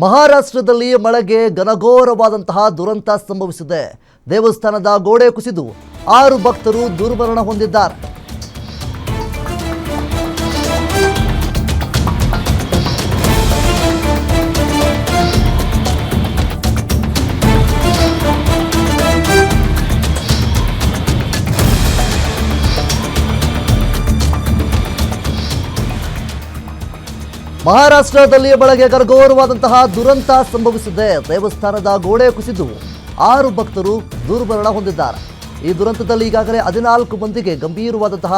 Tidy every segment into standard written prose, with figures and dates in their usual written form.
ಮಹಾರಾಷ್ಟ್ರದಲ್ಲಿ ಮಳೆಗೆ ಘನಘೋರವಾದಂತಹ ದುರಂತ ಸಂಭವಿಸಿದೆ. ದೇವಸ್ಥಾನದ ಗೋಡೆ ಕುಸಿದು 6 ಭಕ್ತರು ದುರ್ಮರಣ ಹೊಂದಿದ್ದಾರೆ. ಮಹಾರಾಷ್ಟ್ರದಲ್ಲಿ ಮಳೆಗೆ ಘನಘೋರವಾದಂತಹ ದುರಂತ ಸಂಭವಿಸಿದೆ. ದೇವಸ್ಥಾನದ ಗೋಡೆ ಕುಸಿದು 6 ಭಕ್ತರು ದುರ್ಮರಣ ಹೊಂದಿದ್ದಾರೆ. ಈ ದುರಂತದಲ್ಲಿ ಈಗಾಗಲೇ 14 ಮಂದಿಗೆ ಗಂಭೀರವಾದಂತಹ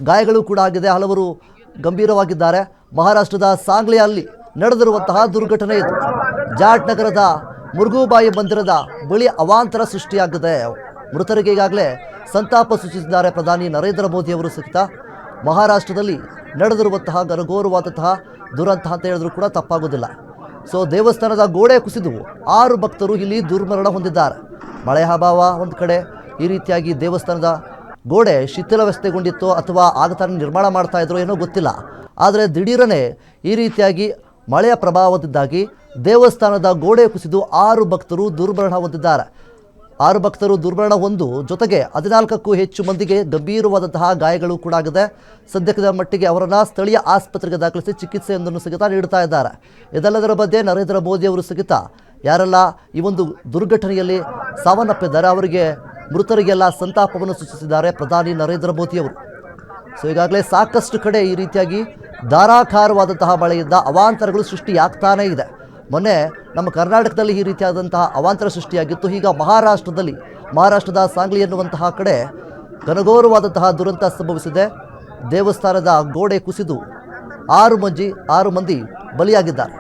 ಗಾಯಗಳು ಕೂಡ ಆಗಿದೆ. ಹಲವರು ಗಂಭೀರವಾಗಿದ್ದಾರೆ. ಮಹಾರಾಷ್ಟ್ರದ ಸಾಂಗ್ಲಿಯಲ್ಲಿ ನಡೆದಿರುವಂತಹ ದುರ್ಘಟನೆ ಇದು. ಜಾಟ್ ನಗರದ ಮುರುಗುಬಾಯಿ ಮಂದಿರದ ಬಳಿ ಅವಾಂತರ ಸೃಷ್ಟಿಯಾಗಿದೆ. ಮೃತರಿಗೆ ಈಗಾಗಲೇ ಸಂತಾಪ ಸೂಚಿಸಿದ್ದಾರೆ ಪ್ರಧಾನಿ ನರೇಂದ್ರ ಮೋದಿ ಅವರು ಸಹಿತ. ಮಹಾರಾಷ್ಟ್ರದಲ್ಲಿ ನಡೆದಿರುವಂತಹ ಘನಘೋರವಾದಂತಹ ದುರಂತ ಅಂತ ಹೇಳಿದ್ರು ಕೂಡ ತಪ್ಪಾಗೋದಿಲ್ಲ. ದೇವಸ್ಥಾನದ ಗೋಡೆ ಕುಸಿದು 6 ಭಕ್ತರು ಇಲ್ಲಿ ದುರ್ಮರಣ ಹೊಂದಿದ್ದಾರೆ. ಮಳೆ ಅಭಾವ ಒಂದು ಕಡೆ, ಈ ರೀತಿಯಾಗಿ ದೇವಸ್ಥಾನದ ಗೋಡೆ ಶಿಥಿಲಾವಸ್ಥೆಗೊಂಡಿತ್ತು ಅಥವಾ ಆಗತಾನೆ ನಿರ್ಮಾಣ ಮಾಡ್ತಾ ಇದ್ರು ಏನೋ ಗೊತ್ತಿಲ್ಲ. ಆದರೆ ದಿಢೀರನೆ ಈ ರೀತಿಯಾಗಿ ಮಳೆಯ ಪ್ರಭಾವದಿಂದಾಗಿ ದೇವಸ್ಥಾನದ ಗೋಡೆ ಕುಸಿದು 6 ಭಕ್ತರು ದುರ್ಮರಣ ಹೊಂದಿದ್ದಾರೆ. 6 ಭಕ್ತರು ದುರ್ಮರಣ ಹೊಂದು ಜೊತೆಗೆ 14ಕ್ಕೂ ಹೆಚ್ಚು ಮಂದಿಗೆ ಗಂಭೀರವಾದಂತಹ ಗಾಯಗಳು ಕೂಡ ಆಗಿದೆ. ಸದ್ಯದ ಮಟ್ಟಿಗೆ ಅವರನ್ನು ಸ್ಥಳೀಯ ಆಸ್ಪತ್ರೆಗೆ ದಾಖಲಿಸಿ ಚಿಕಿತ್ಸೆಯೊಂದನ್ನು ಸಹಿತ ನೀಡ್ತಾ ಇದ್ದಾರೆ. ಇದೆಲ್ಲದರ ಮಧ್ಯೆ ನರೇಂದ್ರ ಮೋದಿ ಅವರು ಸಹಿತ ಯಾರೆಲ್ಲ ಈ ಒಂದು ದುರ್ಘಟನೆಯಲ್ಲಿ ಸಾವನ್ನಪ್ಪಿದ್ದಾರೆ ಅವರಿಗೆ ಮೃತರಿಗೆಲ್ಲ ಸಂತಾಪವನ್ನು ಸೂಚಿಸಿದ್ದಾರೆ ಪ್ರಧಾನಿ ನರೇಂದ್ರ ಮೋದಿ ಅವರು. ಈಗಾಗಲೇ ಸಾಕಷ್ಟು ಕಡೆ ಈ ರೀತಿಯಾಗಿ ಧಾರಾಕಾರವಾದಂತಹ ಮಳೆಯಿಂದ ಅವಾಂತರಗಳು ಸೃಷ್ಟಿಯಾಗ್ತಾನೇ ಇದೆ. ಮೊನ್ನೆ ನಮ್ಮ ಕರ್ನಾಟಕದಲ್ಲಿ ಈ ರೀತಿಯಾದಂತಹ ಅವಾಂತರ ಸೃಷ್ಟಿಯಾಗಿತ್ತು. ಈಗ ಮಹಾರಾಷ್ಟ್ರದ ಸಾಂಗ್ಲಿ ಎನ್ನುವಂತಹ ಕಡೆ ಘನಘೋರವಾದಂತಹ ದುರಂತ ಸಂಭವಿಸಿದೆ. ದೇವಸ್ಥಾನದ ಗೋಡೆ ಕುಸಿದು 6 ಮಂದಿ ಬಲಿಯಾಗಿದ್ದಾರೆ.